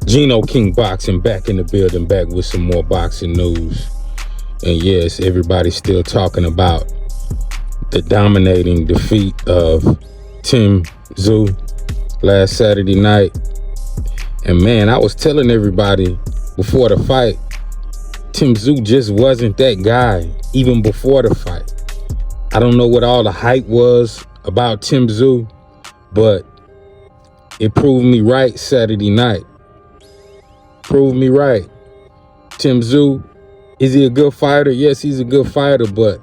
Geno King Boxing back in the building, back with some more boxing news. And yes, everybody's still talking about the dominating defeat of Tszyu last Saturday night. And man, I was telling everybody before the fight, Tszyu just wasn't that guy, even before the fight. I don't know what all the hype was about Tszyu, but it proved me right Saturday night. Proved me right. Tszyu, is he a good fighter? Yes, he's a good fighter, but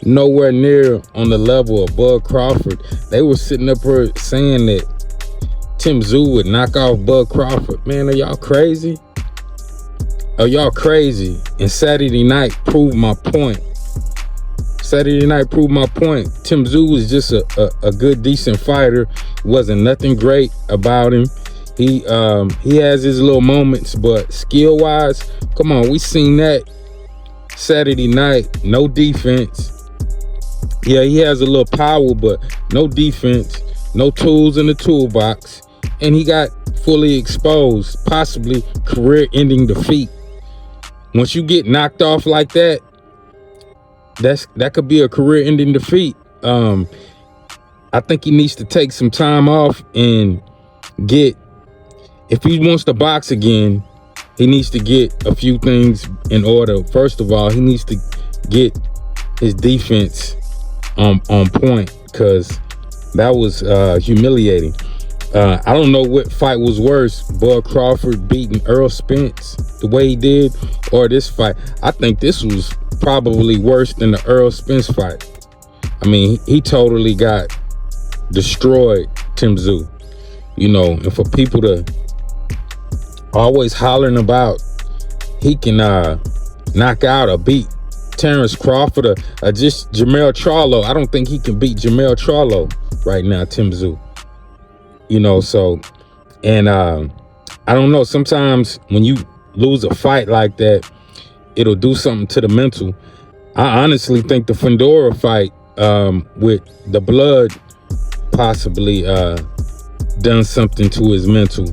nowhere near on the level of Bud Crawford. They were sitting up here saying that Tszyu would knock off Bud Crawford. Man, are y'all crazy? Are y'all crazy? And Saturday night proved my point. Saturday night proved my point. Tszyu was just a good, decent fighter. Wasn't nothing great about him. He has his little moments, but skill-wise, come on, we seen that Saturday night. No defense. Yeah, he has a little power, but no defense. No tools in the toolbox. And he got fully exposed, possibly career-ending defeat. Once you get knocked off like that, that could be a career-ending defeat. I think he needs to take some time off and if he wants to box again, he needs to get a few things in order. First of all, he needs to get his defense on point, because that was humiliating. I don't know what fight was worse, Bud Crawford beating Earl Spence the way he did, or this fight. I think this was probably worse than the Earl Spence fight. I mean, he totally got destroyed, Tszyu. You know, and for people to always hollering about he can knock out or beat Terrence Crawford or just Jermell Charlo. I don't think he can beat Jermell Charlo right now, Tszyu. You know, so, and I don't know, sometimes when you lose a fight like that, it'll do something to the mental. I honestly think the Fedora fight with the blood possibly done something to his mental,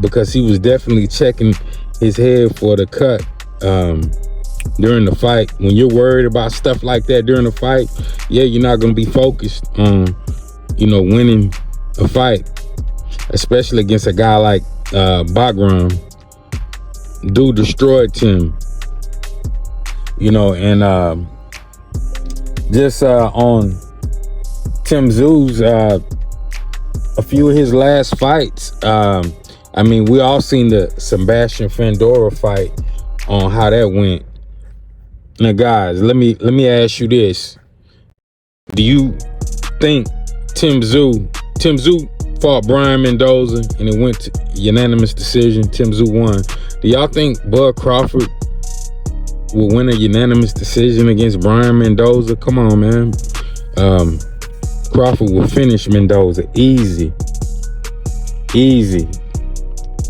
because he was definitely checking his head for the cut during the fight. When you're worried about stuff like that during the fight, yeah, you're not going to be focused on, you know, winning a fight, especially against a guy like Bagram. Dude destroyed him, you know. And just on Tszyu's a few of his last fights, I mean, we all seen the Sebastian Fedora fight on how that went. Now, guys, let me ask you this: do you think Tszyu fought Brian Mendoza and it went to unanimous decision? Tszyu won. Do y'all think Bud Crawford will win a unanimous decision against Brian Mendoza? Come on, man. Crawford will finish Mendoza easy.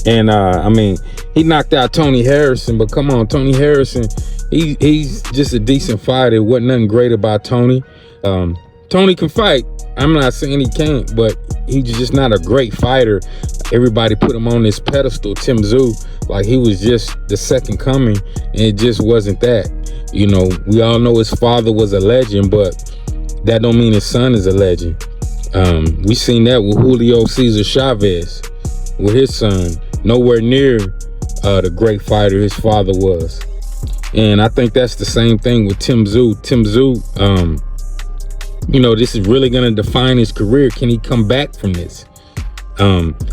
And I mean, he knocked out Tony Harrison, but come on, Tony Harrison, he's just a decent fighter. It wasn't nothing great about Tony. Tony can fight. I'm not saying he can't, but he's just not a great fighter. Everybody put him on this pedestal, Tszyu, like he was just the second coming, and it just wasn't that. You know, we all know his father was a legend, but that don't mean his son is a legend. We seen that with Julio Cesar Chavez, with his son. Nowhere near the great fighter his father was. And I think that's the same thing with Tszyu. Tszyu, you know, this is really going to define his career. Can he come back from this?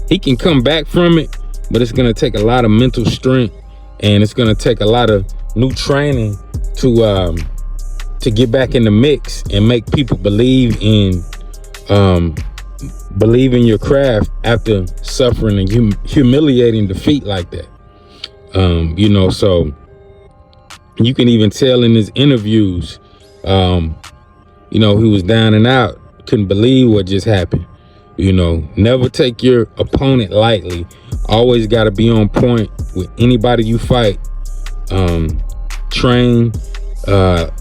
He can come back from it, but it's going to take a lot of mental strength, and it's going to take a lot of new training to get back in the mix and make people believe in your craft after suffering a humiliating defeat like that. You know, so you can even tell in his interviews, you know, he was down and out, couldn't believe what just happened. You know, never take your opponent lightly. Always got to be on point with anybody you fight. Train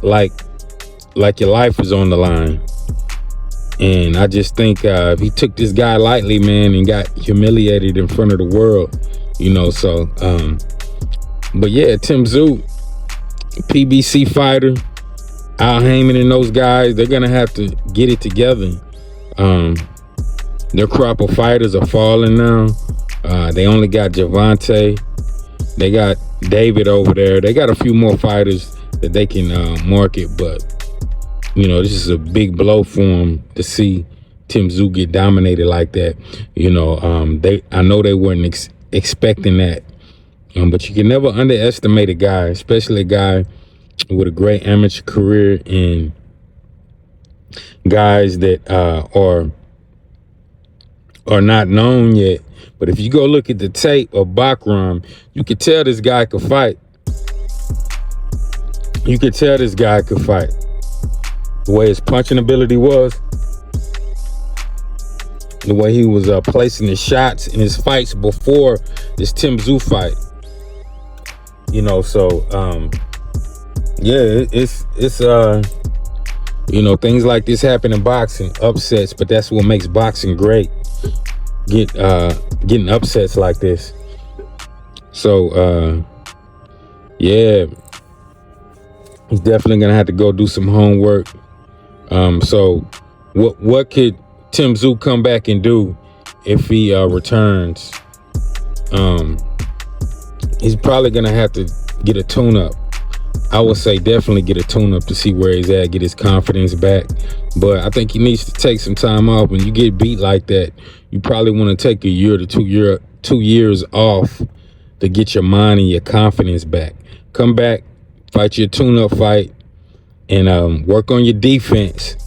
like your life is on the line. And I just think if he took this guy lightly, man, and got humiliated in front of the world, You know, so but yeah, Tszyu, PBC fighter, Al Heyman and those guys, they're gonna have to get it together. Their crop of fighters are falling now. They only got Javante. They got David over there. They got a few more fighters that they can market, but you know, this is a big blow for them to see Tszyu get dominated like that. You know, I know they weren't expecting that, but you can never underestimate a guy, especially a guy with a great amateur career and guys that are not known yet. But if you go look at the tape of Bakram, you could tell this guy could fight. You could tell this guy could fight. The way his punching ability was, the way he was placing his shots in his fights before this Tszyu fight. You know, so yeah, it's you know, things like this happen in boxing, upsets, but that's what makes boxing great. Getting upsets like this. So yeah, he's definitely gonna have to go do some homework. So what could Tszyu come back and do if he returns? He's probably gonna have to get a tune-up. I would say definitely get a tune-up to see where he's at, get his confidence back. But I think he needs to take some time off. When you get beat like that, you probably want to take a year to 2 years off to get your mind and your confidence back. Come back, fight your tune-up fight, and work on your defense.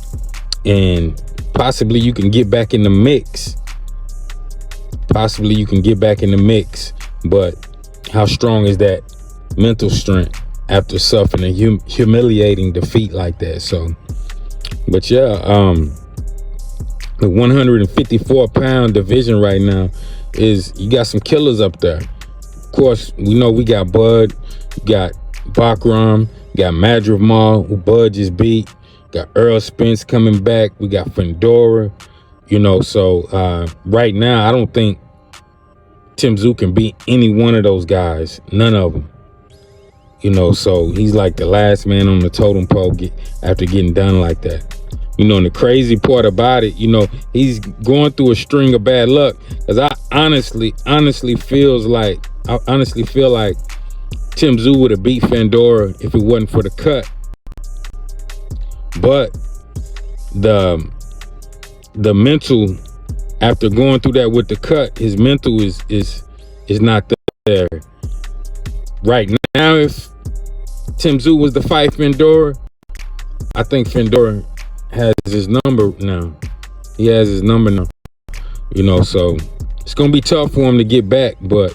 And possibly you can get back in the mix. But how strong is that mental strength after suffering a humiliating defeat like that? So, but yeah, the 154-pound division right now is, you got some killers up there. Of course, we know we got Bud, we got Bakram, we got Madrimal, who Bud just beat, got Earl Spence coming back, we got Fendora. You know, so right now I don't think Tszyu can beat any one of those guys, none of them. You know, so he's like the last man on the totem pole after getting done like that. You know, and the crazy part about it, you know, he's going through a string of bad luck. Because I honestly feel like Tszyu would have beat Fendora if it wasn't for the cut. But the mental, after going through that with the cut, his mental is not there. Right now, if Tszyu was to fight Fendora, I think Fendora has his number now. He has his number now. You know, so it's gonna be tough for him to get back, but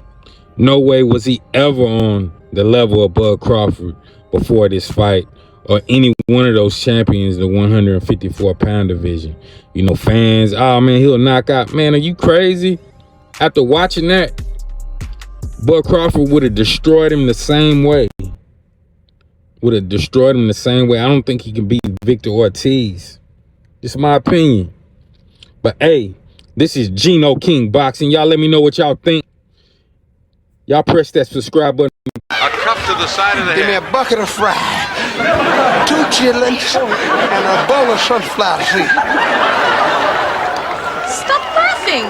no way was he ever on the level of Bud Crawford before this fight, or any one of those champions, the 154-pound division. You know, fans, oh man, he'll knock out. Man, are you crazy? After watching that, Bud Crawford would have destroyed him the same way. I don't think he can beat Victor Ortiz. Just my opinion. But hey, this is Gino King Boxing. Y'all let me know what y'all think. Y'all press that subscribe button. A cup to the side of the head. Give me a bucket of fry, 2 chitlins, and a bowl of sunflower seeds. Stop laughing.